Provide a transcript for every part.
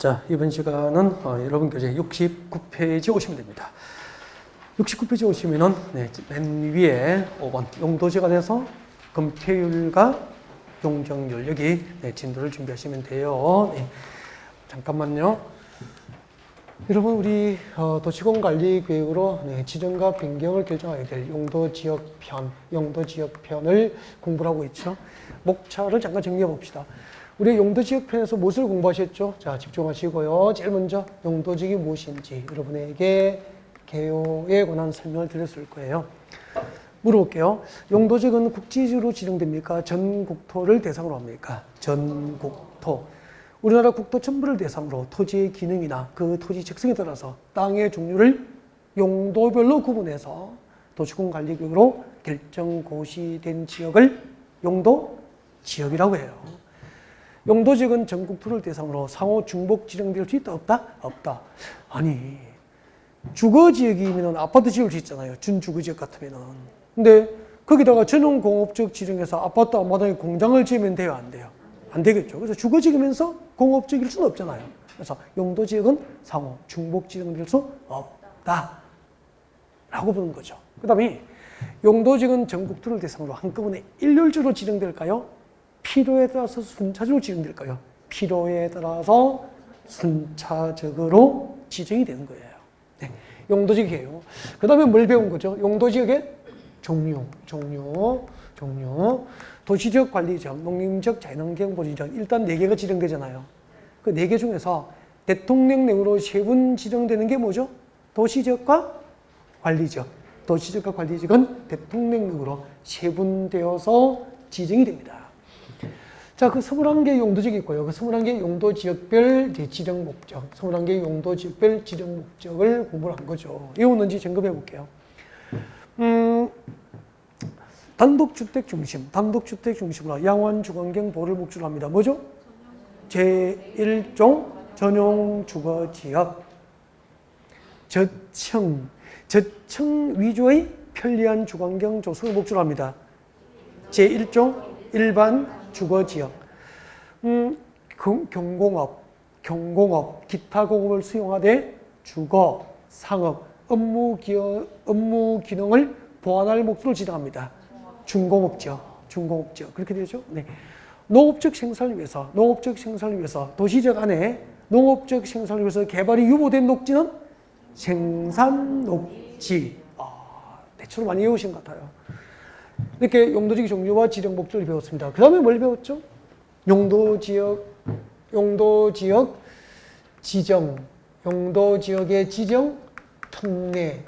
자, 이번 시간은 여러분 교재 69페이지 오시면 됩니다. 69페이지 오시면은 맨 위에 5번 용도지가 돼서 금폐율과 용적률 여기 진도를 준비하시면 돼요. 잠깐만요. 여러분 우리 도시공관리계획으로 지정과 변경을 결정하게 될 용도지역편을 공부를 하고 있죠. 목차를 잠깐 정리해 봅시다. 우리 용도지역편에서 무엇을 공부하셨죠? 자, 집중하시고요. 제일 먼저 용도지역이 무엇인지 여러분에게 개요에 관한 설명을 드렸을 거예요. 물어볼게요. 용도지역은 국지지로 지정됩니까? 전국토를 대상으로 합니까? 전국토. 우리나라 국토 전부를 대상으로 토지의 기능이나 그 토지 특성에 따라서 땅의 종류를 용도별로 구분해서 도시공관리계획으로 결정고시된 지역을 용도지역이라고 해요. 용도지역은 전국토를 대상으로 상호 중복 지정될 수 있다? 없다? 없다. 아니, 주거지역이면 아파트 지을 수 있잖아요. 준주거지역 같으면은. 근데 거기다가 전용공업지역 지정해서 아파트 앞마당에 공장을 지으면 돼요? 안 돼요? 안 되겠죠. 그래서 주거지역이면서 공업지역일 수는 없잖아요. 그래서 용도지역은 상호 중복 지정될 수 없다. 라고 보는 거죠. 그 다음에 용도지역은 전국토를 대상으로 한꺼번에 일률적으로 지정될까요? 필요에 따라서 순차적으로 지정될까요? 필요에 따라서 순차적으로 지정이 되는 거예요. 네, 용도지역이에요. 그 다음에 뭘 배운 거죠? 용도지역의 종류. 도시지역 관리지역, 농림지역, 자연환경 보전지역 일단 4개가 지정되잖아요. 그 4개 중에서 대통령령으로 세분 지정되는 게 뭐죠? 도시지역과 관리지역. 도시지역과 관리지역은 대통령령으로 세분되어서 지정이 됩니다. 자, 그 21개 용도지역이 있고요. 그 21개 용도지역별 지정 목적, 21개 용도지역별 지정 목적을 공부를 한 거죠. 외웠는지 점검해 볼게요. 단독주택 중심으로 양원 주거환경 보호를 목적으로 합니다. 뭐죠? 제1종 전용주거지역. 저층 위주의 편리한 주거환경 조성을 목적으로 합니다. 제1종 일반 주거지역. 경공업, 기타 공업을 수용하되 주거, 상업, 업무 기능을 보완할 목적으로 지정합니다. 중공업지역. 그렇게 되죠? 네. 농업적 생산을 위해서, 도시지역 안에 농업적 생산을 위해서 개발이 유보된 녹지는 생산녹지. 대체로 많이 외우신 것 같아요. 이렇게 용도지역 종류와 지정 목적을 배웠습니다. 그 다음에 뭘 배웠죠? 용도지역 지정, 용도지역의 지정 특례,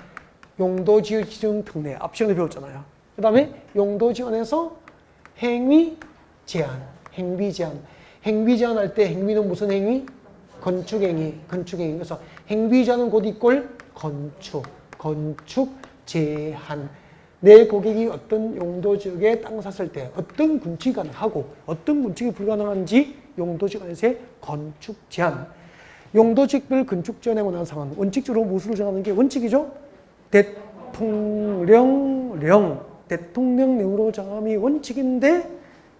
용도지역 지정 특례 앞 시간에 배웠잖아요. 그 다음에 용도지역 안에서 행위 제한 할 때 행위는 무슨 행위? 건축행위. 그래서 행위 제한은 곧 이꼴 건축 제한. 내 고객이 어떤 용도지역에 땅 샀을 때 어떤 군축이 가능하고 어떤 군축이 불가능한지 용도지역 안에서의 건축 제한. 용도지역별 건축 제한에 관한 사항은 원칙적으로 무엇으로 정하는 게 원칙이죠? 대통령령으로 정함이 원칙인데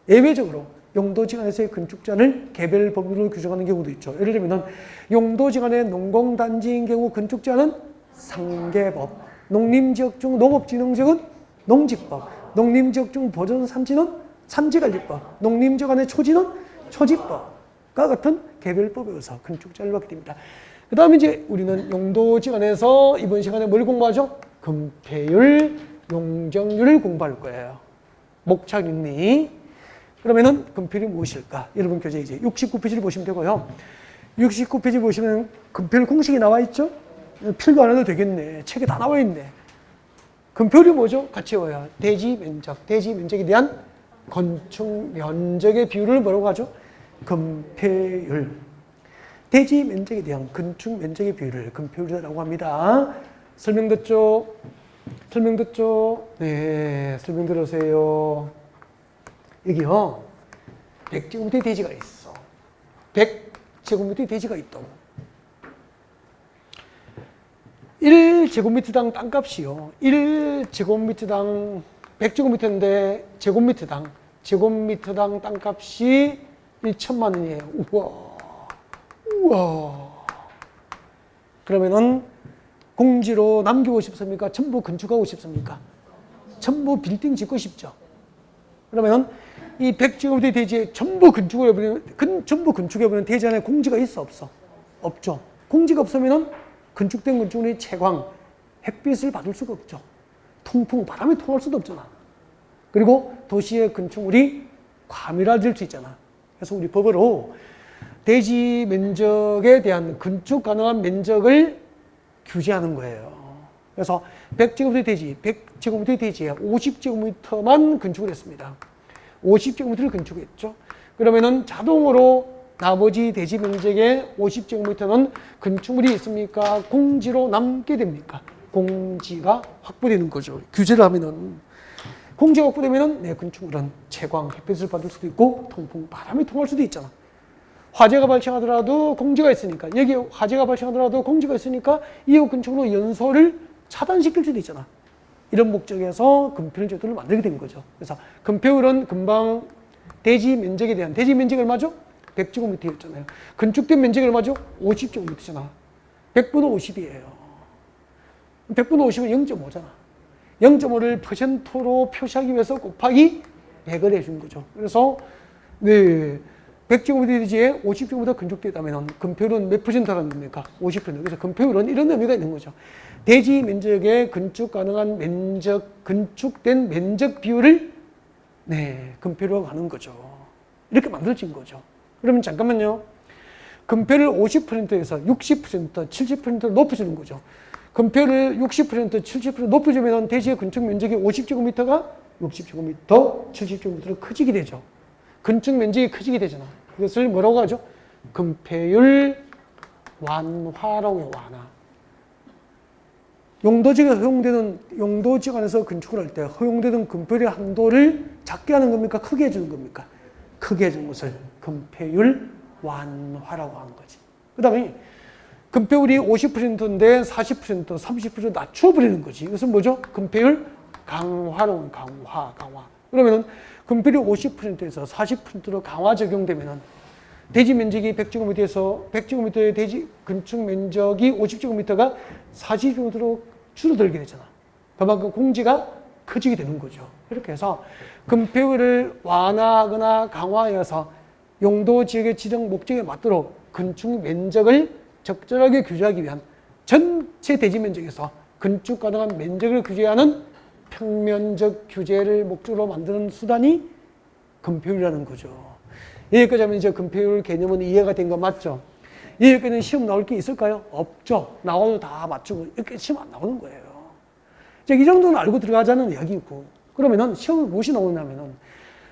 예외적으로 용도지역 안에서의 건축 제한을 개별 법률로 규정하는 경우도 있죠. 예를 들면 용도지역 안에 농공단지인 경우 건축 제한은 상계법, 농림지역 중 농업진흥지역은 농지법, 농림지역 중 보전산지는 산지관리법, 농림지역 안에 초지는 초지법과 같은 개별법에 의해서 건축 제한을 받게 됩니다. 그 다음에 이제 우리는 용도지역 안에서 이번 시간에 뭘 공부하죠? 금폐율, 용적률을 공부할 거예요. 목차윤리. 그러면은 금폐율이 무엇일까? 여러분 교재 이제 69페이지를 보시면 되고요. 69페이지 보시면 금폐율 공식이 나와 있죠? 필기 안 해도 되겠네. 책에 다 나와 있네. 금폐율이 뭐죠? 같이 외워야. 대지 면적에 대한 건축 면적의 비율을 뭐라고 하죠? 금폐율. 대지 면적에 대한 건축 면적의 비율을 금폐율이라고 합니다. 설명 듣죠? 네, 설명 들으세요. 여기요, 100제곱미터의 대지가 있어. 100제곱미터의 대지가 있다고. 1제곱미터당 땅값이요. 1제곱미터당 100제곱미터인데 제곱미터당 땅값이 1,000만 원이에요. 우와. 우와. 그러면은 공지로 남기고 싶습니까? 전부 건축하고 싶습니까? 전부 빌딩 짓고 싶죠. 그러면 이 100제곱미터 대지에 전부 건축해버리는 대지 안에 공지가 있어 없어? 없죠. 공지가 없으면은 건축된 건축물의 채광, 햇빛을 받을 수가 없죠. 통풍, 바람이 통할 수도 없잖아. 그리고 도시의 건축물이 과밀화될 수 있잖아. 그래서 우리 법으로 대지 면적에 대한 건축 가능한 면적을 규제하는 거예요. 그래서 100제곱미터 대지, 100제곱미터 대지에 50제곱미터만 건축을 했습니다. 50제곱미터를 건축했죠. 그러면은 자동으로 나머지 대지 면적의 50제곱미터는 건축물이 있습니까? 공지로 남게 됩니까? 공지가 확보되는 거죠. 규제를 하면은. 공지가 확보되면은 내 건축물은 채광, 햇빛을 받을 수도 있고 통풍, 바람이 통할 수도 있잖아. 화재가 발생하더라도 공지가 있으니까, 여기 화재가 발생하더라도 공지가 있으니까 이후 건축물로 연소를 차단시킬 수도 있잖아. 이런 목적에서 건폐율 제도를 만들게 된 거죠. 그래서 건폐율은 금방 대지 면적에 대한, 대지 면적이 얼마죠? 100제곱미터였잖아요. 건축된 면적이 얼마죠? 50제곱미터잖아. 100분의 50이에요. 100분의 50은 0.5잖아. 0.5를 %로 표시하기 위해서 곱하기 100을 해준 거죠. 그래서 네, 100제곱미터 대지에 50제곱미터 건축되었다면 건폐율은 몇 %라는 겁니까? 50%. 그래서 건폐율은 이런 의미가 있는 거죠. 대지 면적의 건축 가능한 면적, 건축된 면적 비율을 네, 건폐율로 가는 거죠. 이렇게 만들어진 거죠. 그러면 잠깐만요. 건폐율을 50%에서 60%, 70% 높여주는 거죠. 건폐율을 60%, 70% 높여주면 대지의 건축 면적이 50제곱미터가 60제곱미터, 70제곱미터로 커지게 되죠. 건축 면적이 커지게 되잖아. 이것을 뭐라고 하죠? 건폐율 완화라고 해요. 완화. 용도지가 허용되는, 용도지 안에서 건축을 할 때 허용되는 건폐율의 한도를 작게 하는 겁니까? 크게 해주는 겁니까? 크게 해주는 것을 건폐율 완화라고 하는 거지. 그 다음에 건폐율이 50%인데 40%, 30% 낮춰버리는 거지. 이것은 뭐죠? 건폐율 강화로 강화. 그러면은 건폐율이 50%에서 40%로 강화 적용되면은 대지 면적이 100제곱미터에서 100제곱미터의 대지 건축 면적이 50제곱미터가 40제곱미터로 줄어들게 되잖아. 그만큼 공지가 커지게 되는 거죠. 이렇게 해서 건폐율을 완화하거나 강화해서 용도 지역의 지정 목적에 맞도록 건축 면적을 적절하게 규제하기 위한 전체 대지 면적에서 건축 가능한 면적을 규제하는 평면적 규제를 목적으로 만드는 수단이 건폐율이라는 거죠. 여기까지 하면 이제 건폐율 개념은 이해가 된 거 맞죠? 여기까지는 시험 나올 게 있을까요? 없죠. 나와도 다 맞추고 이렇게 시험 안 나오는 거예요. 이제 이 정도는 알고 들어가자는 이야기고, 그러면은 시험을 무엇이 나오냐면은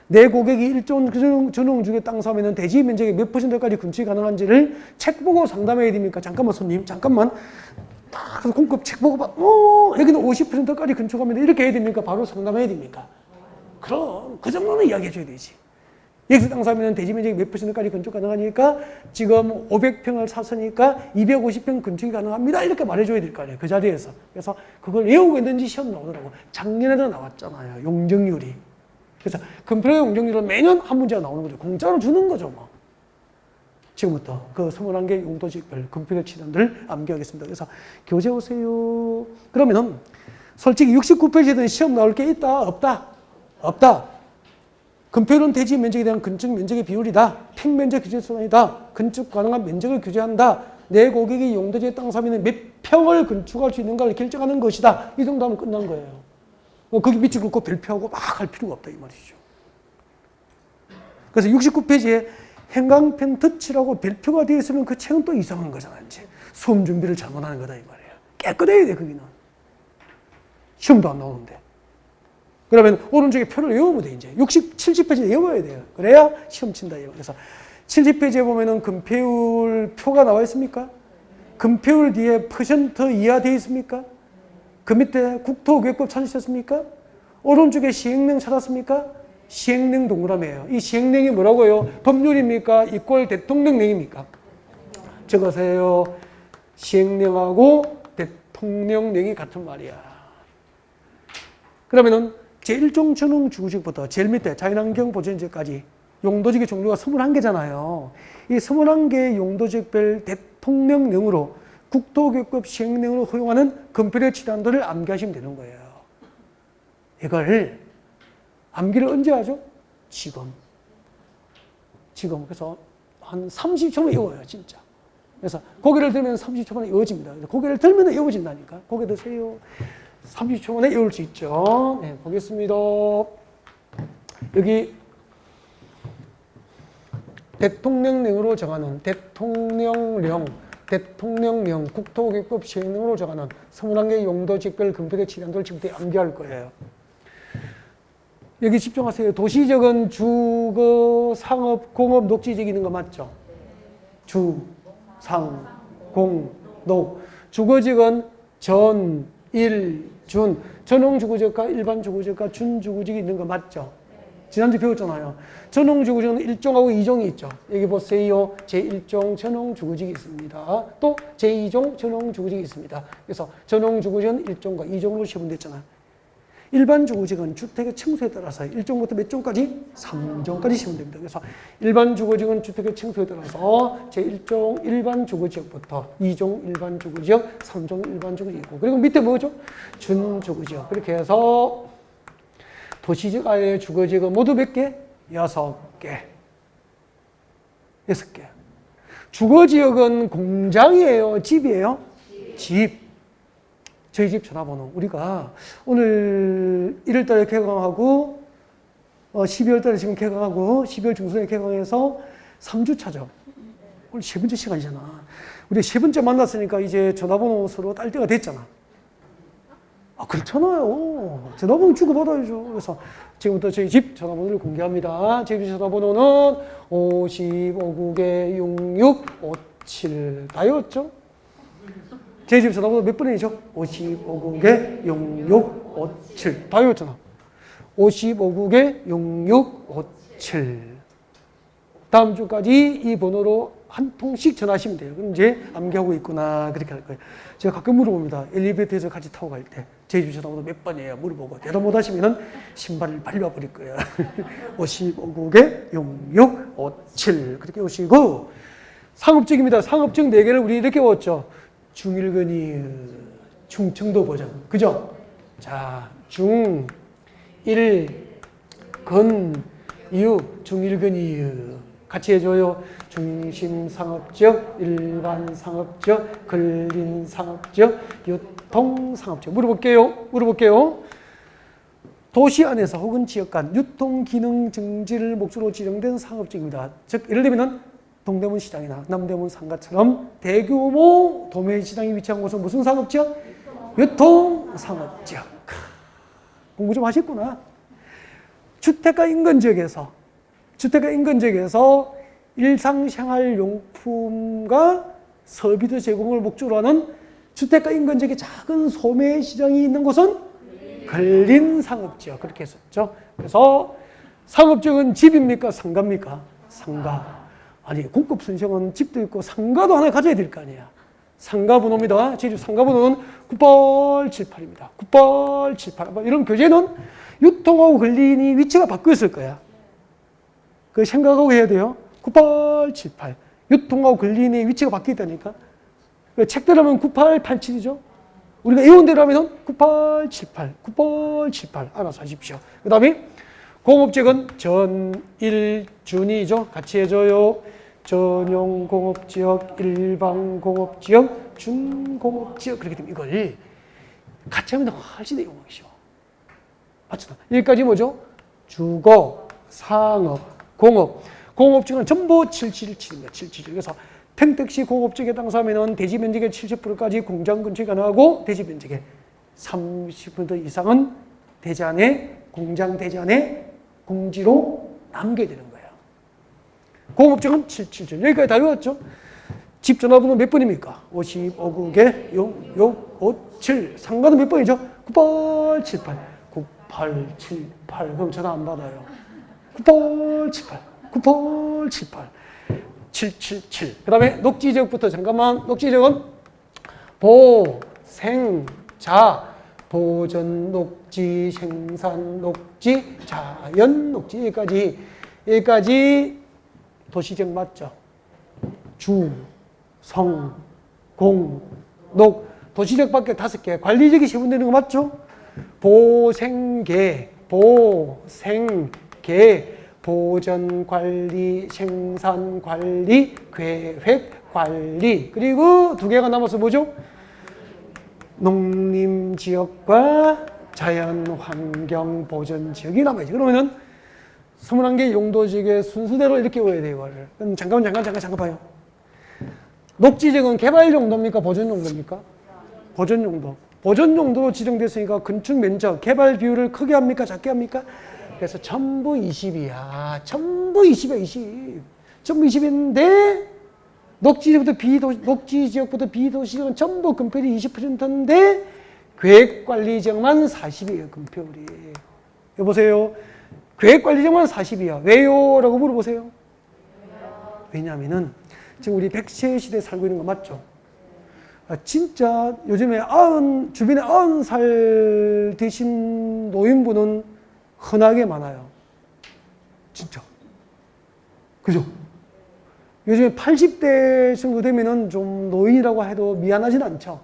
내 고객이 일정 전용주택 땅 사면은 대지 면적의 몇 %까지 건축이 가능한지를 책 보고 상담해야 됩니까? 잠깐만 손님, 잠깐만. 딱 공급 책 보고 봐. 여기는 50%까지 건축하면 이렇게 해야 됩니까? 바로 상담해야 됩니까? 그럼 그 정도는 이야기해 줘야 되지. 여기서 땅 사면은 대지 면적이 몇 %까지 건축 가능하니까 지금 500평을 샀으니까 250평 건축이 가능합니다. 이렇게 말해줘야 될 거 아니에요. 그 자리에서. 그래서 그걸 외우고 있는지 시험 나오더라고. 작년에도 나왔잖아요. 용적률이. 그래서 건폐율 용적률은 매년 한 문제가 나오는 거죠. 공짜로 주는 거죠, 뭐. 지금부터 그 21개 용도지역별 건폐율 치단들을 암기하겠습니다. 그래서 교재 오세요. 그러면은 솔직히 69페이지에는 시험 나올 게 있다? 없다? 없다. 건폐율은 대지 면적에 대한 건축 면적의 비율이다. 평면적 규제 수단이다. 건축 가능한 면적을 규제한다. 내 고객이 용도지에 땅 사면은 몇 평을 건축할 수 있는가를 결정하는 것이다. 이 정도 하면 끝난 거예요. 거기 밑줄 긋고 별표하고 막 할 필요가 없다 이 말이죠. 그래서 69페이지에 행강평 덫이라고 별표가 되어 있으면 그 책은 또 이상한 거잖아. 이제 수험 준비를 잘못하는 거다 이 말이에요. 깨끗해야 돼 거기는. 시험도 안 나오는데. 그러면 오른쪽에 표를 외우면 돼 이제. 70페이지 외워야 돼요. 그래야 시험 친다. 그래서 70페이지에 보면은 건폐율 표가 나와 있습니까? 건폐율 뒤에 % 이하 되어 있습니까? 그 밑에 국토교육법 찾으셨습니까? 오른쪽에 시행령 찾았습니까? 시행령 동그라미예요. 이 시행령이 뭐라고요? 법률입니까? 이꼴 대통령령입니까? 적으세요. 시행령하고 대통령령이 같은 말이야. 그러면은 제1종 전용 주구지역부터 제일 밑에 자연환경 보전지역까지 용도지역 종류가 21개잖아요. 이 21개의 용도지역별 대통령령으로 국토교육법 시행령으로 허용하는 금필의 치단도를 암기하시면 되는 거예요. 이걸 암기를 언제 하죠? 지금. 그래서 한 30초만 외워요, 진짜. 그래서 고개를 들면 30초 만에 외워집니다. 고개를 들면 외워진다니까. 고개 드세요. 30초 만에 외울 수 있죠. 네, 보겠습니다. 여기 대통령령으로 정하는 대통령령, 국토교육법 시행령으로 정하는 21개 용도지역별 금필의 치단도를 지금부터 암기할 거예요. 여기 집중하세요. 도시적은 주거, 상업, 공업, 녹지지역이 있는 거 맞죠? 주, 상, 공, 녹. 주거지역은 전, 일, 준. 전용주거지역과 일반주거지역과 준주거지역이 있는 거 맞죠? 지난주 배웠잖아요. 전용주거지역은 1종하고 2종이 있죠. 여기 보세요. 제1종 전용주거지역이 있습니다. 또 제2종 전용주거지역이 있습니다. 그래서 전용주거지역은 1종과 2종으로 시험을 냈잖아요. 일반주거지역은 주택의 층수에 따라서 1종부터 몇 종까지? 3종까지 시면 됩니다. 그래서 일반주거지역은 주택의 층수에 따라서 제1종 일반주거지역부터 2종 일반주거지역, 3종 일반주거지역이고, 그리고 밑에 뭐죠? 준주거지역. 그렇게 해서 도시지역 아래의 주거지역은 모두 몇 개? 6개. 6개. 주거지역은 공장이에요? 집이에요? 집. 저희 집 전화번호. 우리가 오늘 1월 달에 개강하고 12월 달에 지금 개강하고 12월 중순에 개강해서 3주 차죠. 오늘 세 번째 시간이잖아. 우리 세 번째 만났으니까 이제 전화번호 서로 딸 때가 됐잖아. 아, 그렇잖아요. 전화번호 주고받아야죠. 그래서 지금부터 저희 집 전화번호를 공개합니다. 저희 집 전화번호는 55국에 6657. 다 외웠죠? 제 집 전화번호 몇 번이죠? 55국에 6657. 다 외웠잖아. 55국에 6657. 다음 주까지 이 번호로 한 통씩 전화하시면 돼요. 그럼 이제 암기하고 있구나. 그렇게 할 거예요. 제가 가끔 물어봅니다. 엘리베이터에서 같이 타고 갈 때. 제 집 전화번호 몇 번이에요? 물어보고. 대답 못 하시면은 신발을 발려버릴 거예요. 55국에 6657. 그렇게 오시고. 상업적입니다. 상업적 4개를 우리 이렇게 외웠죠. 중일근이 충청도 버전. 그죠? 자, 중, 일, 근, 이유, 중일근이 같이 해줘요. 중심상업지역, 일반상업지역, 근린상업지역, 유통상업지역. 물어볼게요. 도시 안에서 혹은 지역 간 유통기능 증진을 목적으로 지정된 상업지역입니다. 즉, 예를 들면 동대문 시장이나 남대문 상가처럼 대규모 도매 시장이 위치한 곳은 무슨 상업지역? 유통상업지역. 공부 좀 하셨구나. 주택가 인근 지역에서 일상생활용품과 서비스 제공을 목적으로 하는 주택가 인근 지역에 작은 소매 시장이 있는 곳은 근린상업지역. 그렇게 했었죠. 그래서 상업지역은 집입니까? 상가입니까? 상가. 아니, 공급 선생은 집도 있고 상가도 하나 가져야 될 거 아니야. 상가 번호입니다. 제 집 상가 번호는 9878입니다. 9878. 이런 교재는 유통하고 근린이 위치가 바뀌어 있을 거야. 그 생각하고 해야 돼요. 9878. 유통하고 근린이 위치가 바뀌었다니까. 책대로 하면 9887이죠. 우리가 외운대로 하면 9878. 9878. 알아서 하십시오. 그 다음에 공업지역은 전, 일, 준이죠. 같이 해줘요. 전용공업지역, 일반공업지역, 준공업지역. 그렇게 되면 이걸 같이 하면 훨씬 더 이용하기 쉬워. 맞죠? 여기까지 뭐죠? 주거, 상업, 공업. 공업지역은 전부 777입니다. 777. 그래서 평택시 공업지역에 땅사하면 대지 면적의 70%까지 공장 근처에 가능하고 대지 면적의 30% 이상은 대지 안에, 공장 대지 안에 공지로 남겨야 되는 거예요. 공업지역은 777. 여기까지 다 외웠죠? 집 전화번호 몇 번입니까? 55국에 6657. 상가는 몇 번이죠? 9878. 9878. 그럼 전화 안 받아요. 9878. 9878. 777. 그 다음에 녹지지역부터 잠깐만. 녹지지역은 보, 생, 자, 보전 녹지, 생산 녹지, 자연 녹지. 여기까지 도시지역 맞죠? 주, 성, 공, 녹. 도시적밖에 5개. 관리적이 세분되는 거 맞죠? 보생계, 보전 관리, 생산 관리, 계획 관리. 그리고 2개가 남아서 뭐죠? 농림지역과 자연환경보전지역이 남아있죠. 그러면은 21개 용도지역의 순서대로 이렇게 외워야 돼요, 이거를. 그럼 잠깐 봐요. 녹지지역은 개발 용도입니까? 보전 용도입니까? 보전 용도. 보전 용도로 지정됐으니까 건축 면적, 개발 비율을 크게 합니까? 작게 합니까? 그래서 전부 20이야. 전부 20이야, 20. 전부 20인데, 녹지지역부터 비도시지역은 전부 금표율이 20%인데, 계획관리지역만 40이에요, 금표율이. 여보세요? 계획관리지역만 40이야. 왜요? 라고 물어보세요. 왜냐면은, 지금 우리 100세 시대에 살고 있는 거 맞죠? 진짜 요즘에 주변에 90살 되신 노인분은 흔하게 많아요. 진짜. 그죠? 요즘에 80대 정도 되면은 좀 노인이라고 해도 미안하진 않죠.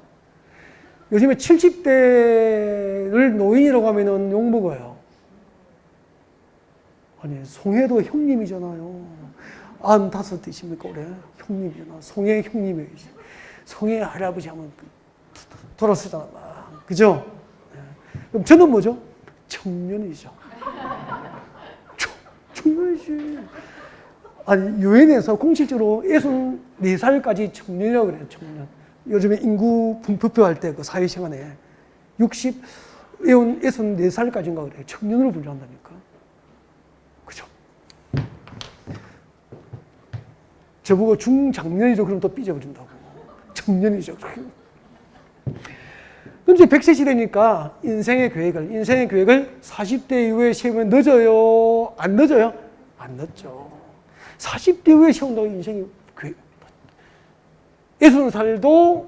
요즘에 70대를 노인이라고 하면은 욕먹어요. 아니, 송해도 형님이잖아요. 95 되십니까, 올해? 형님이잖아. 송해 형님이에요. 송해 할아버지 하면 돌아서잖아. 그죠? 네. 그럼 저는 뭐죠? 청년이죠. 청년이지. 아니, 유엔에서 공식적으로 64살까지 청년이라고 그래요, 청년. 요즘에 인구 분포할 때 그 사회시간에 64살까지인가 그래요. 청년으로 분류한다니까. 그죠? 저보고 중장년이죠. 그럼 또 삐져버린다고. 청년이죠. 그럼 이제 100세 시대니까 인생의 계획을 40대 이후에 세우면 늦어요? 안 늦어요? 안 늦죠. 40대 이후에 세운다고 인생이 계획. 60살도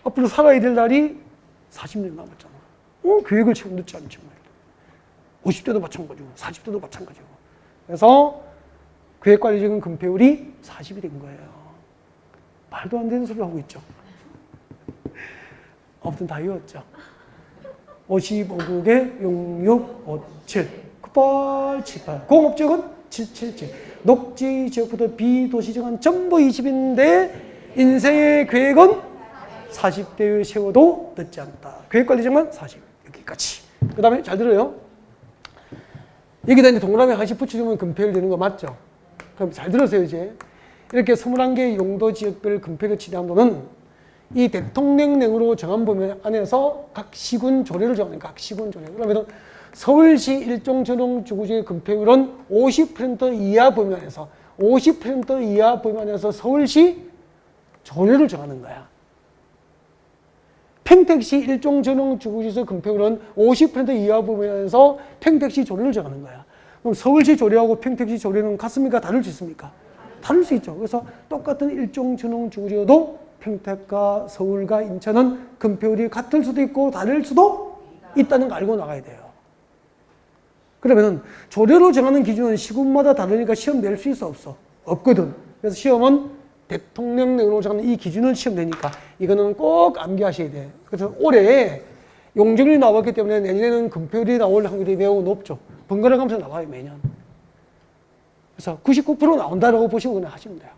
앞으로 살아야 될 날이 40년 남았잖아. 계획을 채우면 늦지 않죠. 50대도 마찬가지고 40대도 마찬가지고. 그래서 계획관리적인 금표율이 40이 된 거예요. 말도 안 되는 소리를 하고 있죠. 아무튼 다 외웠죠. 55국에 6657, 9878. 공업지역은 777. 녹지지역부터 비도시지역은 전부 20인데 인생의 계획은 40대에 세워도 늦지 않다. 계획관리지역만 40. 여기까지. 그 다음에 잘 들어요. 여기다 이제 동그라미 하나씩 붙여주면 금표율 되는 거 맞죠? 그럼 잘 들으세요, 이제. 이렇게 21개 용도지역별 금표율 치대함도는 이 대통령령으로 정한 범위 안에서 각 시군 조례를 정하는 각 시군 조례. 그러면 서울시 일종 전용 주거지의 금표율은 50% 이하 범위 안에서 50% 이하 범위 안에서 서울시 조례를 정하는 거야. 평택시 일종 전용 주거지에서 금표율은 50% 이하 범위 안에서 평택시 조례를 정하는 거야. 그럼 서울시 조례하고 평택시 조례는 같습니까? 다를 수 있습니까? 다를 수 있죠. 그래서 똑같은 일종 전용 주거지여도 평택과 서울과 인천은 금표율이 같을 수도 있고 다를 수도 있다는 거 알고 나가야 돼요. 그러면은 조례로 정하는 기준은 시군마다 다르니까 시험 낼 수 있어 없어? 없거든. 그래서 시험은 대통령령으로 정하는 이 기준을 시험 내니까 이거는 꼭 암기하셔야 돼. 그래서 올해 용적률이 나왔기 때문에 내년에는 금표율이 나올 확률이 매우 높죠. 번갈아 가면서 나와요, 매년. 그래서 99% 나온다라고 보시고 그냥 하시면 돼요.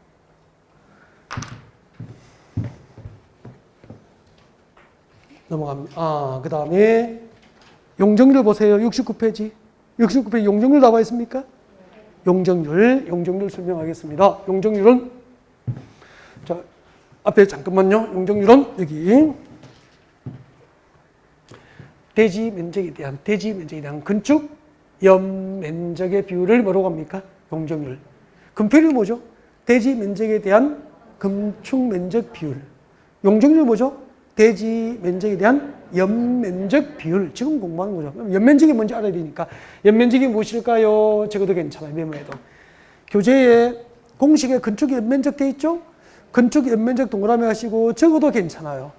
넘어갑니다. 그 다음에 용적률 보세요. 69페이지. 69페이지 용적률 나와 있습니까? 용적률 설명하겠습니다. 용적률은 자, 앞에 잠깐만요. 용적률은 여기 대지 면적에 대한 건축 연면적의 비율을 뭐라고 합니까? 용적률. 금표율이 뭐죠? 대지 면적에 대한 건축 면적 비율. 용적률 뭐죠? 대지 면적에 대한 연면적 비율. 지금 공부하는 거죠. 연면적이 뭔지 알아야 되니까. 연면적이 무엇일까요? 적어도 괜찮아요. 메모해도. 교재에 공식에 건축 연면적 돼 있죠? 건축 연면적 동그라미 하시고 적어도 괜찮아요.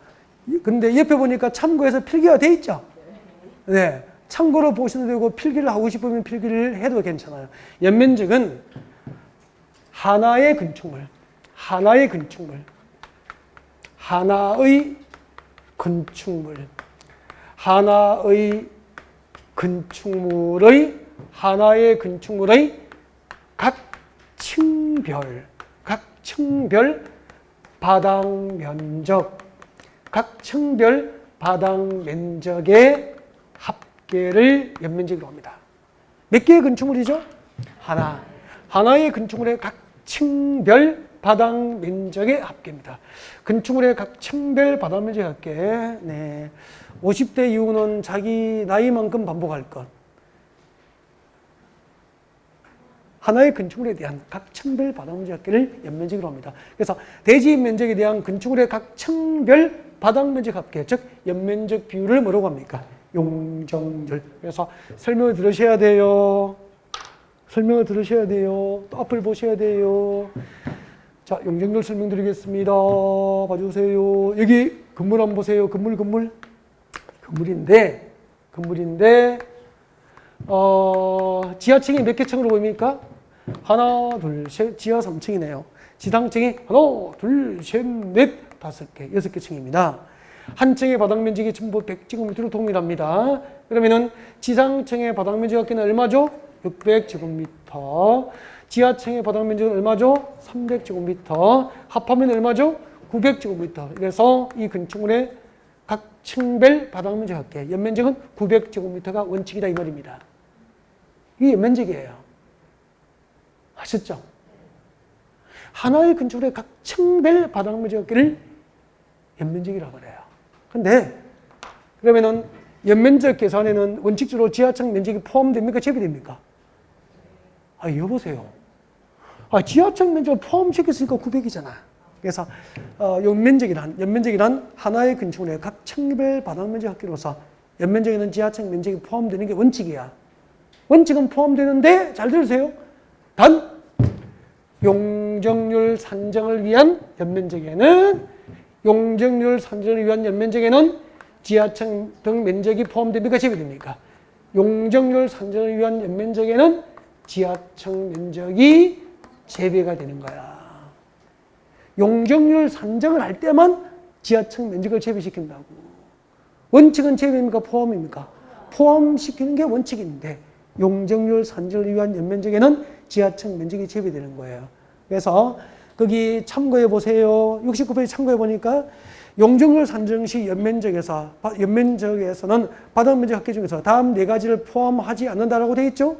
근데 옆에 보니까 참고해서 필기가 돼 있죠? 네. 참고로 보셔도 되고 필기를 하고 싶으면 필기를 해도 괜찮아요. 연면적은 하나의 건축물, 하나의 건축물. 하나의 건축물. 하나의 건축물의 하나의 건축물의 각 층별 바닥 면적, 각 층별 바닥 면적의 합계를 연면적이라고 합니다. 몇 개의 건축물이죠? 하나의 건축물의 각 층별 바닥 면적의 합계입니다. 건축물의 각 층별 바닥 면적의 합계. 네. 50대 이후는 자기 나이만큼 반복할 것. 하나의 건축물에 대한 각 층별 바닥 면적 합계를 연면적이라고 합니다. 그래서 대지 면적에 대한 건축물의 각 층별 바닥 면적 합계, 즉 연면적 비율을 뭐라고 합니까? 용적률. 그래서 설명을 들으셔야 돼요. 설명을 들으셔야 돼요. 또 앞을 보셔야 돼요. 자, 용적률 설명드리겠습니다. 봐주세요. 여기 건물 한번 보세요. 건물인데 지하층이 몇 개 층으로 보입니까? 하나, 둘, 셋, 지하 3층이네요. 지상층이 하나, 둘, 셋, 넷, 5개, 6개 층입니다. 한 층의 바닥 면적이 전부 100제곱미터로 동일합니다. 그러면은 지상층의 바닥 면적 합계는 얼마죠? 600제곱미터. 지하층의 바닥 면적은 얼마죠? 300제곱미터. 합하면 얼마죠? 900제곱미터. 그래서 이 건축물의 각 층별 바닥 면적 합계, 연면적은 900제곱미터가 원칙이다 이 말입니다. 이게 연면적이에요. 아셨죠? 하나의 건축물의 각 층별 바닥 면적 합계를 연면적이라고 그래요. 근데 그러면은 연면적 계산에는 원칙적으로 지하층 면적이 포함됩니까? 제외됩니까? 여보세요. 지하층 면적을 포함시켰으니까 900이잖아. 그래서 연면적이란 하나의 건축물의 각 층별 바닥 면적 합계로서 연면적에는 지하층 면적이 포함되는 게 원칙이야. 원칙은 포함되는데 잘 들으세요. 단 용적률 산정을 위한 연면적에는 지하층 등 면적이 포함됩니까? 제외됩니까? 용적률 산정을 위한 연면적에는 지하층 면적이 제외가 되는 거야. 용적률 산정을 할 때만 지하층 면적을 제외시킨다고. 원칙은 제외입니까? 포함입니까? 포함시키는 게 원칙인데 용적률 산정을 위한 연면적에는 지하층 면적이 제외되는 거예요. 그래서 거기 참고해 보세요. 69페이지 참고해 보니까 용적률 산정 시 연면적에서는 바닥 면적 합계 중에서 다음 네 가지를 포함하지 않는다라고 되어 있죠.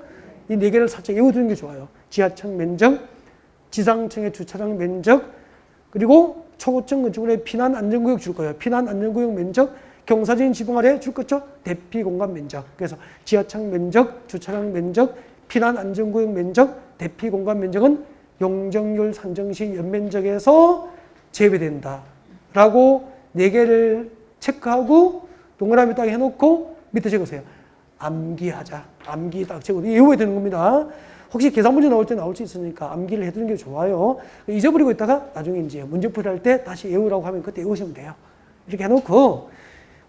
이 네 개를 살짝 외워두는 게 좋아요. 지하층 면적, 지상층의 주차장 면적, 그리고 초고층 건축물의 피난 안전구역 줄 거예요. 피난 안전구역 면적, 경사진 지붕 아래 줄 거죠. 대피 공간 면적. 그래서 지하층 면적, 주차장 면적, 피난 안전구역 면적, 대피 공간 면적은 용적률 산정 시 연면적에서 제외된다. 라고 네 개를 체크하고 동그라미 딱 해놓고 밑에 적으세요. 암기하자. 암기 딱 적고 외워야 되는 겁니다. 혹시 계산 문제 나올 때 나올 수 있으니까 암기를 해두는 게 좋아요. 잊어버리고 있다가 나중에 이제 문제풀이 할 때 다시 외우라고 하면 그때 외우시면 돼요. 이렇게 해놓고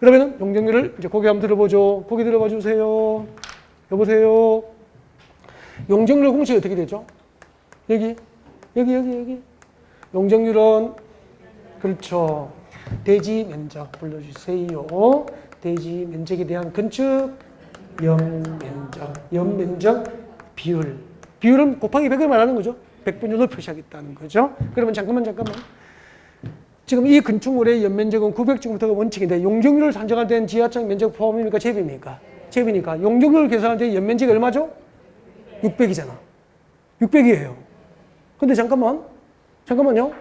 그러면은 용적률을 이제 고개 한번 들어보죠. 고개 들어봐 주세요. 여보세요. 용적률 공식이 어떻게 되죠? 여기. 용적률은 그렇죠. 대지 면적 불러주세요. 대지 면적에 대한 건축 연면적 비율. 비율은 곱하기 100을 말하는 거죠. 100분율로 표시하겠다는 거죠. 그러면 잠깐만. 지금 이 건축물의 연면적은 900제곱미터가 원칙인데 용적률을 산정할 때는 지하층 면적 포함입니까? 제외입니까? 제외니까 용적률을 계산할 때 연면적이 얼마죠? 600이잖아. 600이에요. 근데 잠깐만요.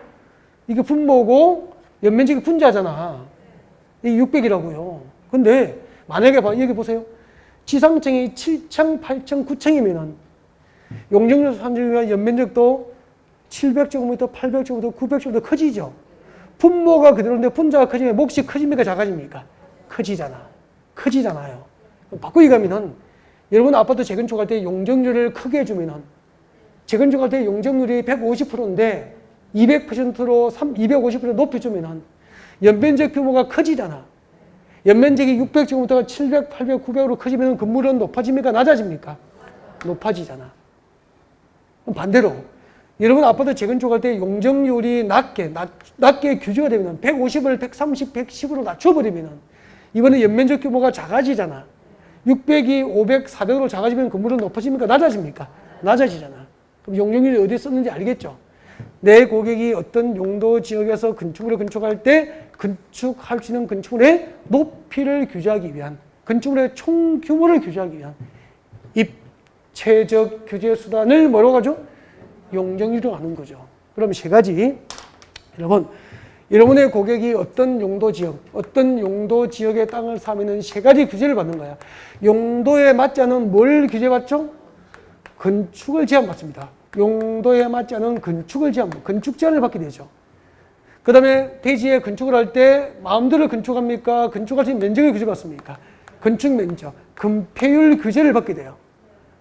이게 분모고 연면적이 분자잖아. 이게 600이라고요. 근데 만약에 여기 보세요. 지상층이 7층, 8층, 9층이면은 용적률 산정을 위한 연면적도 700제곱미터, 800제곱미터, 900제곱미터 커지죠. 분모가 그대로인데 분자가 커지면 몫이 커집니까? 작아집니까? 커지잖아요. 바꾸기 가면은 여러분 아파트 재건축할 때 용적률을 크게 해주면은 재건축할 때 용적률이 150%인데 200%로 250% 높여주면은 연면적 규모가 커지잖아. 연면적이 600제곱미터가 700, 800, 900으로 커지면 건물은 높아집니까? 낮아집니까? 높아지잖아. 반대로 여러분 아파트 재건축할 때 용적률이 낮게 규제가 되면 150을 130, 110으로 낮춰버리면 이번에 연면적 규모가 작아지잖아. 600이 500, 400으로 작아지면 건물은 높아집니까? 낮아집니까? 낮아지잖아. 그럼 용적률이 어디에 썼는지 알겠죠? 내 고객이 어떤 용도 지역에서 건축물을 건축할 때 건축할 수 있는 건축물의 높이를 규제하기 위한, 건축물의 총 규모를 규제하기 위한 입체적 규제 수단을 뭐라고 하죠? 용적률이라고 하는 거죠. 그럼 세 가지. 여러분의 고객이 어떤 용도 지역의 땅을 사면은 세 가지 규제를 받는 거야. 용도에 맞지 않은 뭘 규제받죠? 건축을 제한받습니다. 용도에 맞지 않은 건축 제한을 받게 되죠. 그 다음에 대지에 건축을 할 때 마음대로 건축합니까? 건축할 수 있는 면적을 규제받습니까? 건축 면적, 건폐율 규제를 받게 돼요.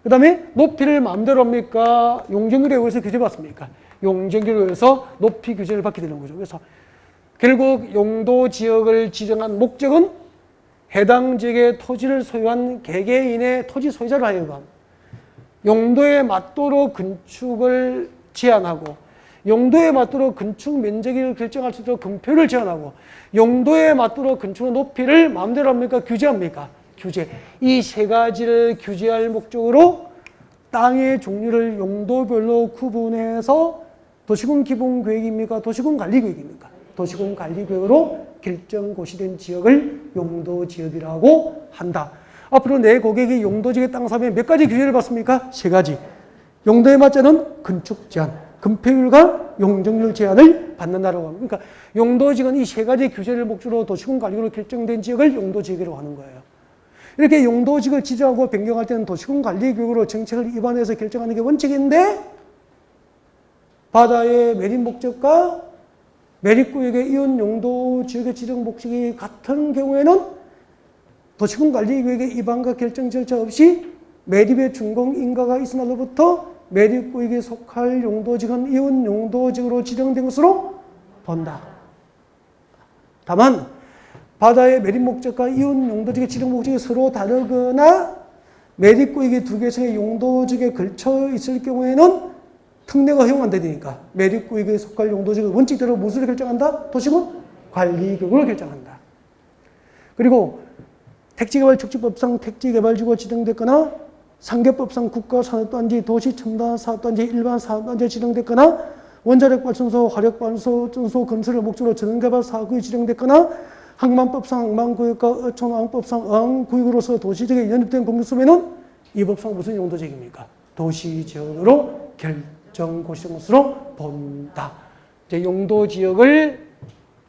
그 다음에 높이를 마음대로 합니까? 용적률에 의해서 규제받습니까? 용적률에 의해서 높이 규제를 받게 되는 거죠. 그래서 결국 용도 지역을 지정한 목적은 해당 지역의 토지를 소유한 개개인의 토지 소유자를 하여금 용도에 맞도록 건축을 제한하고, 용도에 맞도록 건축 면적을 결정할 수 있도록 건폐율을 제한하고, 용도에 맞도록 건축의 높이를 마음대로 합니까? 규제합니까? 규제. 이 세 가지를 규제할 목적으로 땅의 종류를 용도별로 구분해서 도시군 기본계획입니까? 도시군 관리계획입니까? 도시군 관리계획으로 결정고시된 지역을 용도지역이라고 한다. 앞으로 내 고객이 용도지역에 땅 사면 몇 가지 규제를 받습니까? 세 가지. 용도에 맞지 않은 건축 제한, 건폐율과 용적률 제한을 받는다라고 합니다. 그러니까 용도지역은 이 세 가지 규제를 목적으로 도시군 관리로 결정된 지역을 용도지역이라고 하는 거예요. 이렇게 용도지역을 지정하고 변경할 때는 도시군 관리교육으로 정책을 입안해서 결정하는 게 원칙인데, 바다의 매립 목적과 매립구역의 이온 용도지역의 지정 목적이 같은 경우에는 도시군 관리계획의 입안과 결정 절차 없이 매립의 준공 인가가 있은 날로부터 매립구역에 속할 용도지역은 이온 용도지역으로 지정된 것으로 본다. 다만 바다의 매립 목적과 이온 용도지역의 지정 목적이 서로 다르거나 매립구역이 두 개의 용도지역에 걸쳐 있을 경우에는 특례가 허용 안 되니까 매립구역에 속할 용도지역을 원칙대로 무엇으로 결정한다? 도시군 관리계획으로 결정한다. 그리고 택지개발축지법상 택지개발지구가 지정됐거나 상계법상 국가산업단지, 도시첨단사업단지, 일반사업단지에 지정됐거나 원자력발전소, 화력발전소 건설을 목적으로 전원개발사업구역이 지정됐거나 항만법상 항만구역과 어촌항법상 어항구역으로서 도시지역에 연입된 공유수면은 이 법상 무슨 용도지역입니까? 도시지역으로 결정고시된 것으로 본다. 이제 용도지역을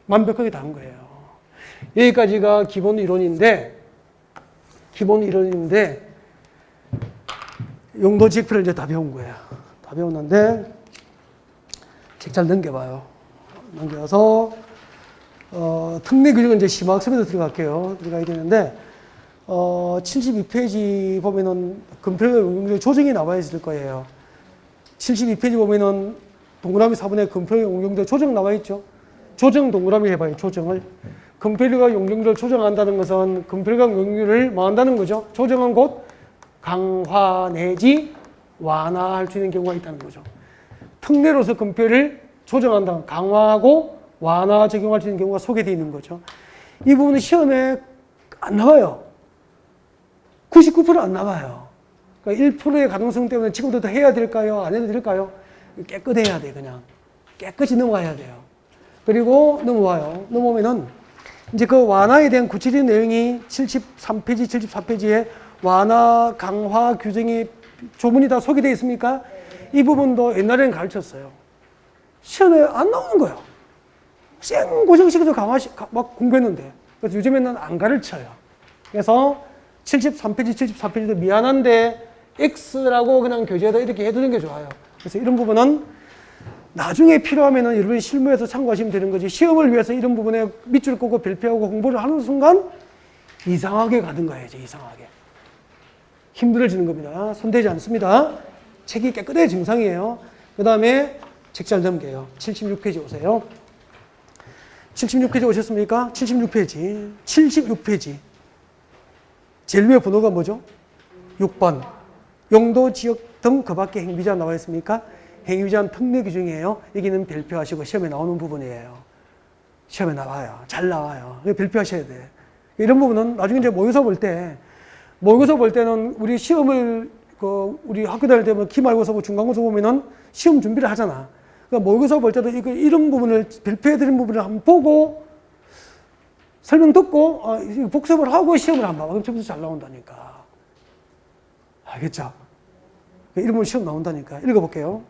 완벽하게 다 한 거예요. 여기까지가 기본 이론인데 용도지역표를 이제 다 배운 거예요. 다 배웠는데 책 잘 넘겨봐요. 넘겨서 특례 규정은 이제 심화학습에도 들어가야 되는데 72페이지 보면은 건폐용 조정이 나와 있을 거예요. 72페이지 보면은 동그라미 4번에 건폐용 용적률 조정 나와 있죠. 조정 동그라미 해봐요. 조정을. 건폐율과 용적률을 조정한다는 것은 건폐율과 용적률을 뭐 한다는 거죠? 조정은 곧 강화 내지 완화할 수 있는 경우가 있다는 거죠. 특례로서 건폐율을 조정한다, 강화하고 완화 적용할 수 있는 경우가 소개되어 있는 거죠. 이 부분은 시험에 안 나와요. 99% 안 나와요. 그러니까 1%의 가능성 때문에 지금부터 해야 될까요? 안 해도 될까요? 깨끗해야 돼, 그냥. 깨끗이 넘어가야 돼요. 그리고 넘어오면은 이제 그 완화에 대한 구체적인 내용이 73페이지, 74페이지에 완화, 강화 규정이 조문이 다 소개되어 있습니까? 이 부분도 옛날에는 가르쳤어요. 시험에 안 나오는 거예요. 생고정식에서 막 공부했는데. 그래서 요즘에는 안 가르쳐요. 그래서 73페이지, 74페이지도 미안한데 X라고 그냥 교재에다 이렇게 해두는 게 좋아요. 그래서 이런 부분은 나중에 필요하면은 여러분이 실무에서 참고하시면 되는 거지. 시험을 위해서 이런 부분에 밑줄 끄고 별표하고 공부를 하는 순간 이상하게 가는 거예요. 이제 이상하게. 힘들어지는 겁니다. 손대지 않습니다. 책이 깨끗해야 정상이에요. 그 다음에 책 잘 넘겨요. 76페이지 오세요. 76페이지 오셨습니까? 76페이지. 76페이지. 제일 위에 번호가 뭐죠? 6번. 용도, 지역 등 그 밖의 행비자 나와 있습니까? 행위 제한 특례 규정이에요. 여기는 별표하시고 시험에 나오는 부분이에요. 시험에 나와요. 잘 나와요. 별표하셔야 돼. 이런 부분은 나중에 이제 모의고사 볼 때는 우리 시험을 우리 학교 다닐 때 뭐 기말고사 보고 중간고사 보면은 시험 준비를 하잖아. 그러니까 모의고사 볼 때도 이런 부분을 별표해드린 부분을 한번 보고 설명 듣고 복습을 하고 시험을 한번 봐. 그럼 점수 잘 나온다니까. 알겠죠? 이런 부분 시험 나온다니까. 읽어볼게요.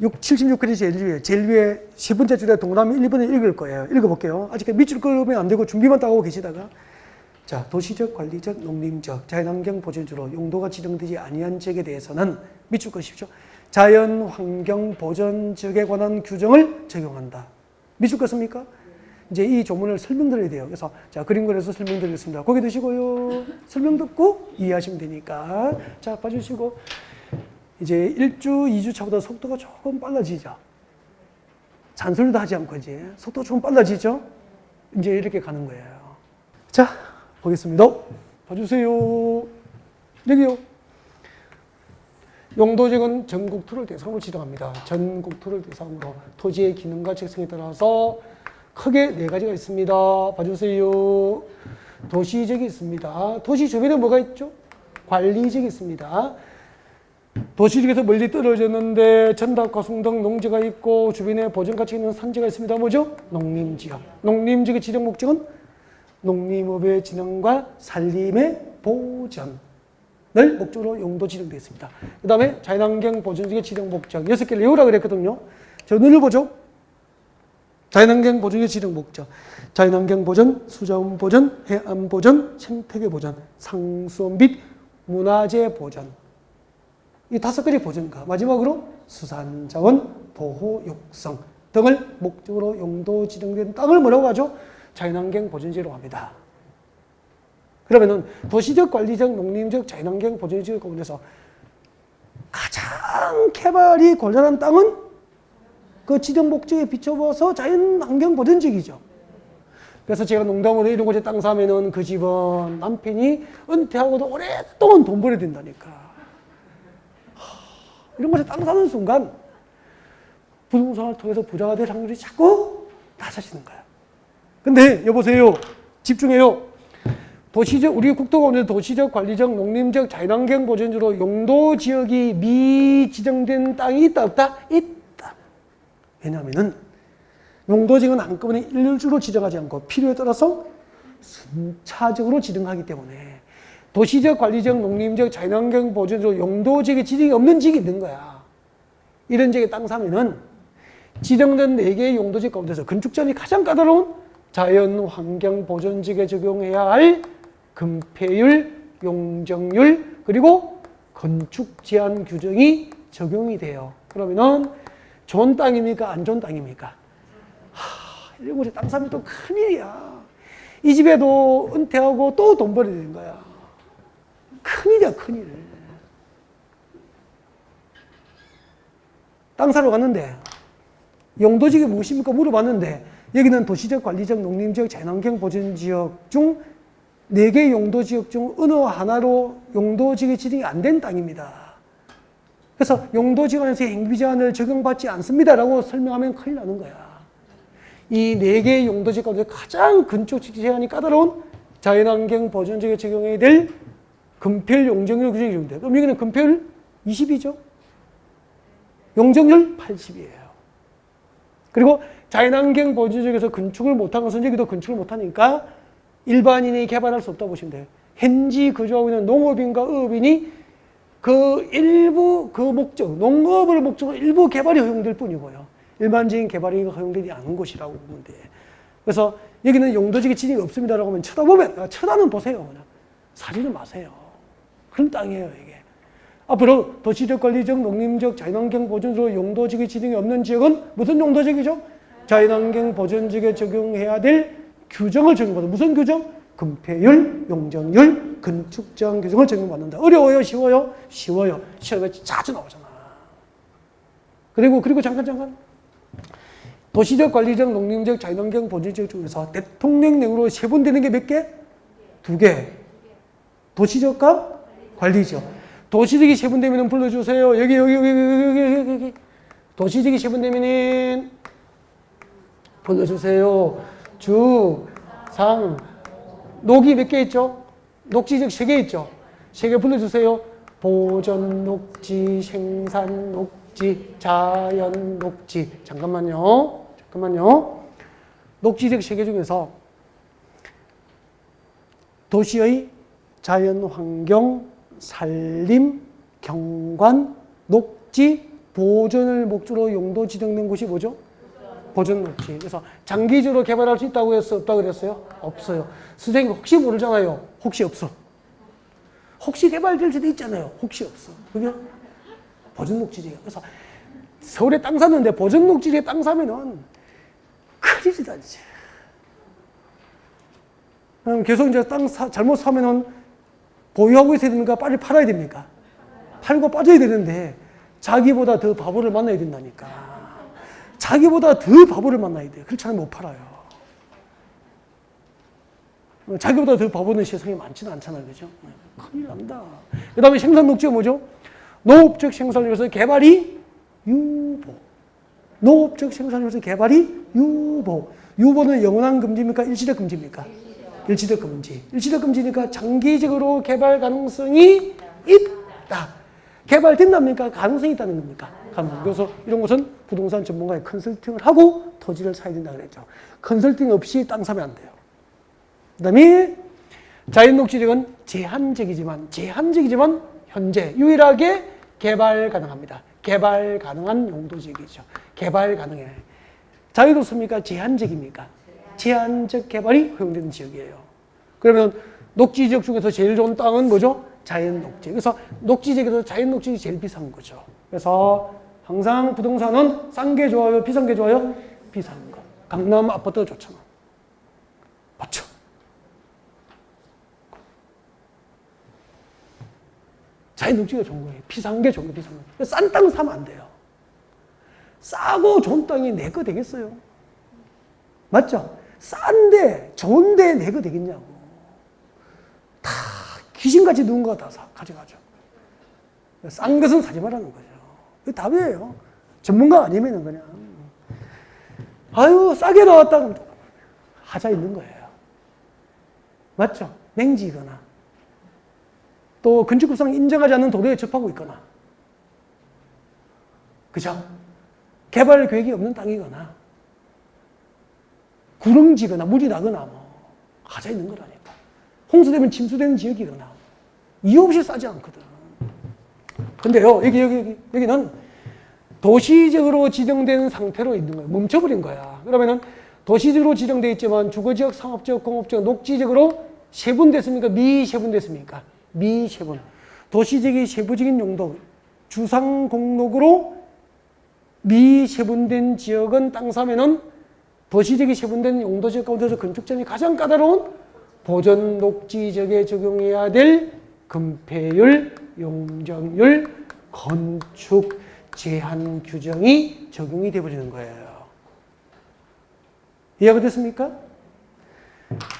76페이지 제일 위에 세 번째 줄에 동그라미 1, 2번을 읽을 거예요. 읽어볼게요. 아직 밑줄 그으면 안 되고 준비만 따고 계시다가. 자, 도시적, 관리적, 농림적, 자연환경 보존지로 용도가 지정되지 아니한 지역에 대해서는 밑줄 그으십시오. 자연환경 보존지역에 관한 규정을 적용한다. 밑줄 그었습니까? 이제 이 조문을 설명드려야 돼요. 그래서 자, 그림 그려서 설명드리겠습니다. 고개 드시고요. 설명 듣고 이해하시면 되니까. 자, 봐주시고. 이제 1주, 2주 차보다 속도가 조금 빨라지죠. 잔소리도 하지 않고 이제 속도가 조금 빨라지죠. 이제 이렇게 가는 거예요. 자, 보겠습니다. 봐주세요. 여기요. 용도지역은 전국토를 대상으로 지정합니다. 전국토를 대상으로 토지의 기능과 특성에 따라서 크게 네 가지가 있습니다. 봐주세요. 도시지역이 있습니다. 도시 주변에 뭐가 있죠? 관리지역이 있습니다. 도시지역에서 멀리 떨어졌는데 전답과 숭등 농지가 있고 주변에 보존가치 있는 산지가 있습니다. 뭐죠? 농림지역. 농림지역의 지정 목적은 농림업의 진흥과 살림의 보전을 목적으로 용도 지정되어 있습니다. 그 다음에 자연환경 보존지역의 지정 목적 6개를 외우라 그랬거든요. 저 눈을 보죠. 자연환경 보존의 지정 목적. 자연환경 보존, 수자원 보존, 해안 보존, 생태계 보존, 상수원 및 문화재 보존. 이 5가지 보존과 마지막으로 수산자원, 보호 육성 등을 목적으로 용도 지정된 땅을 뭐라고 하죠? 자연환경 보존지역이라고 합니다. 그러면은 도시적, 관리적, 농림적, 자연환경 보존지역 가운데서 가장 개발이 곤란한 땅은 그 지정 목적에 비춰봐서 자연환경 보존지역이죠. 그래서 제가 농담으로 이런 곳에 땅 사면은 그 집은 남편이 은퇴하고도 오랫동안 돈 벌어야 된다니까. 이런 곳에 땅 사는 순간 부동산을 통해서 부자가 될 확률이 자꾸 낮아지는 거야. 근데 여보세요. 집중해요. 도시적, 우리 국토가 오늘 도시적, 관리적, 농림적, 자연환경 보존지로 용도 지역이 미지정된 땅이 있다, 없다? 있다. 왜냐하면은 용도 지역은 한꺼번에 일률적으로 지정하지 않고 필요에 따라서 순차적으로 지정하기 때문에 도시적, 관리적, 농림적, 자연환경 보존지로 용도 지역에 지정이 없는 지역이 있는 거야. 이런 지역에 땅 사면은 지정된 4개의 용도 지역 가운데서 건축자원이 가장 까다로운 자연환경 보존지역에 적용해야 할 금폐율, 용적률, 그리고 건축 제한 규정이 적용이 돼요. 그러면은 좋은 땅입니까? 안 좋은 땅입니까? 이런 곳에 땅 사면 또 큰일이야. 이 집에도 은퇴하고 또 돈 벌어야 되는 거야. 큰일이야, 큰일. 땅 사러 갔는데 용도지역이 무엇입니까? 물어봤는데 여기는 도시적, 관리적, 농림지역, 자연환경 보존지역 중 4개의 용도지역 중 어느 하나로 용도지역의 지정이 안 된 땅입니다. 그래서 용도지역 안에서 행위제한을 적용받지 않습니다라고 설명하면 큰일 나는 거야. 이 4개의 용도지역 가운데 가장 건축 제한이 까다로운 자연환경 보존지역에 적용해야 될 금폐율, 용적률 규정이 적용돼요. 그럼 여기는 금폐율 20이죠. 용적률 80이에요. 그리고 자연환경 보존지역에서 건축을 못한 것은 여기도 건축을 못하니까 일반인이 개발할 수 없다고 보시면 돼요. 현지 거주하고 있는 농업인과 어업인이 그 일부 그 목적, 농업을 목적으로 일부 개발이 허용될 뿐이고요. 일반적인 개발이 허용되지 않은 곳이라고 보면 돼요. 그래서 여기는 용도지역의 지정이 없습니다라고 하면 쳐다보면, 쳐다는 보세요. 그냥. 사지는 마세요. 그런 땅이에요, 이게. 앞으로 도시적, 관리적, 농림적, 자연환경 보존지로 용도지역의 지정이 없는 지역은 무슨 용도지역이죠? 자연환경 보존지역에 적용해야 될 규정을 적용받아. 무슨 규정? 금폐율, 용적률, 건축제한 규정을 적용받는다. 어려워요? 쉬워요? 쉬워요. 시험에 자주 나오잖아. 그리고 잠깐. 도시적, 관리적, 농림적, 자연환경 보존지역 중에서 대통령령으로 세분되는 게 몇 개? 2개. 도시적과 관리적. 도시적이 세분되면 불러주세요. 여기. 도시적이 세분되면 불러주세요. 주, 상, 녹이 몇 개 있죠? 녹지적 3개 있죠? 3개 불러주세요. 보전 녹지, 생산 녹지, 자연 녹지. 잠깐만요. 녹지적 3개 중에서 도시의 자연 환경, 산림, 경관, 녹지, 보전을 목적으로 용도 지정된 곳이 뭐죠? 보전 녹지. 그래서 장기적으로 개발할 수 있다고 했어? 없다고 그랬어요? 없어요. 선생님 혹시 모르잖아요. 혹시 없어. 혹시 개발될 수도 있잖아요. 혹시 없어. 그게 보전 녹지예요. 그래서 서울에 땅 샀는데 보전 녹지에 땅 사면은 큰일이 나지. 계속 이제 땅 잘못 사면은 보유하고 있어야 됩니까? 빨리 팔아야 됩니까? 팔고 빠져야 되는데 자기보다 더 바보를 만나야 된다니까. 자기보다 더 바보를 만나야 돼요. 그렇지 않으면 못 팔아요. 자기보다 더 바보는 세상에 많지는 않잖아요. 그죠? 큰일 난다. 그 다음에 생산 녹지가 뭐죠? 농업적 생산을 위해서 개발이 유보. 농업적 생산을 위해서 개발이 유보. 유보는 영원한 금지입니까? 일시적 금지입니까? 일시적 금지. 일시적 금지니까 장기적으로 개발 가능성이 있다. 개발된답니까? 가능성이 있다는 겁니까? 그래서 이런 것은 부동산 전문가의 컨설팅을 하고 토지를 사야 된다고 그랬죠. 컨설팅 없이 땅 사면 안 돼요. 그 다음에 자연녹지적은 제한적이지만 현재 유일하게 개발 가능합니다. 개발 가능한 용도지역이죠. 개발 가능해. 자유롭습니까? 제한적입니까? 제한적 개발이 허용되는 지역이에요. 그러면 녹지지역 중에서 제일 좋은 땅은 뭐죠? 자연녹지. 그래서 녹지지역에서 자연녹지가 제일 비싼 거죠. 그래서 항상 부동산은 싼 게 좋아요? 비싼 게 좋아요? 비싼 거. 강남 아파트가 좋잖아. 맞죠? 자연녹지가 좋은 거예요. 비싼 게 좋은 거, 비싼 거. 싼 땅 사면 안 돼요. 싸고 좋은 땅이 내 거 되겠어요? 맞죠? 싼데, 좋은데 내 거 되겠냐고. 다 귀신같이 누군가 다 가져가죠. 싼 것은 사지 말라는 거죠. 그게 답이에요. 전문가 아니면은 그냥. 아유, 싸게 나왔다. 그러면 하자 있는 거예요. 맞죠? 냉지거나. 또 건축법상 인정하지 않는 도로에 접하고 있거나. 그죠? 개발 계획이 없는 땅이거나. 구릉지거나 물이 나거나 뭐. 하자 있는 거라니까. 홍수되면 침수되는 지역이거나. 이유 없이 싸지 않거든. 근데요, 여기는 도시적으로 지정된 상태로 있는 거예요. 멈춰버린 거야. 그러면은 도시적으로 지정되어 있지만 주거지역, 상업지역, 공업지역, 녹지적으로 세분됐습니까? 미세분됐습니까? 미세분. 도시적인 세부적인 용도, 주상공록으로 미세분된 지역은 땅 사면은 도시적인 세분된 용도지역 가운데서 건축점이 가장 까다로운 보전 녹지적에 적용해야 될 금폐율, 용적률, 건축 제한 규정이 적용이 되어버리는 거예요. 이해가 됐습니까?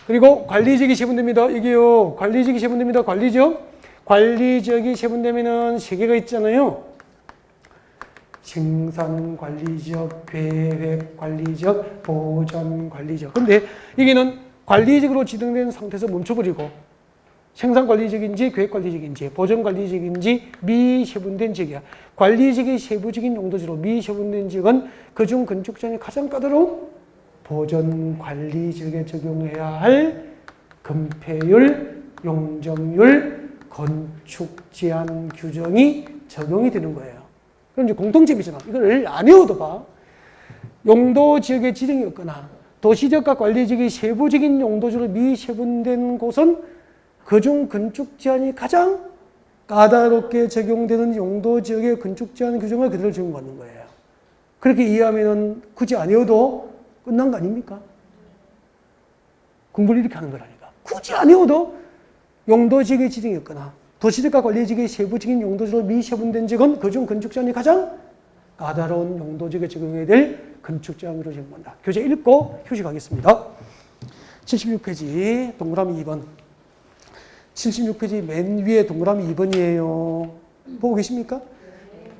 그리고 관리적이 세분됩니다. 이게요, 관리적이 세분됩니다. 관리적이 세분되면은 3개가 있잖아요. 생산관리적, 계획관리적, 보전관리적. 근데 여기는 관리적으로 지정된 상태에서 멈춰버리고 생산관리적인지 계획관리적인지 보전관리적인지 미세분된 지역이야. 관리적이 세부적인 용도지로 미세분된 지역은 그중 건축장의 가장 까다로운 보전관리지역에 적용해야 할 금폐율, 용적률, 건축제한 규정이 적용이 되는 거예요. 그럼 이제 공통점이잖아. 이걸 안 외워도 봐. 용도지역의 지정이 없거나 도시지역과 관리지역의 세부적인 용도지로 미세분된 곳은 그중 건축 제한이 가장 까다롭게 적용되는 용도 지역의 건축 제한 규정을 그대로 적용받는 거예요. 그렇게 이해하면 굳이 안 외워도 끝난 거 아닙니까? 공부를 이렇게 하는 거라니까. 굳이 안 외워도 용도 지역의 지정이 없거나 도시지역과 관리지역의 세부적인 용도지로 미세분된 지역은 그중 건축 제한이 가장 까다로운 용도 지역에 적용해야 될 건축 제한으로 적용한다. 교재 읽고 휴식하겠습니다. 76페이지 동그라미 2번. 76페이지 맨 위에 동그라미 2번이에요. 보고 계십니까?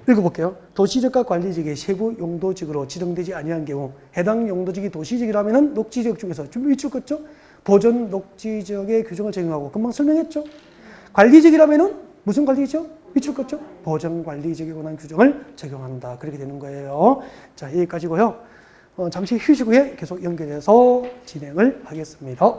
읽어볼게요. 도시지역과 관리지역의 세부 용도지역으로 지정되지 아니한 경우 해당 용도지역이 도시지역이라면 녹지지역 중에서 좀 위축했죠? 보전 녹지지역의 규정을 적용하고 금방 설명했죠? 관리지역이라면은 무슨 관리지역? 위축했죠? 보전 관리지역에 관한 규정을 적용한다. 그렇게 되는 거예요. 자, 여기까지고요. 잠시 휴식 후에 계속 연결해서 진행을 하겠습니다.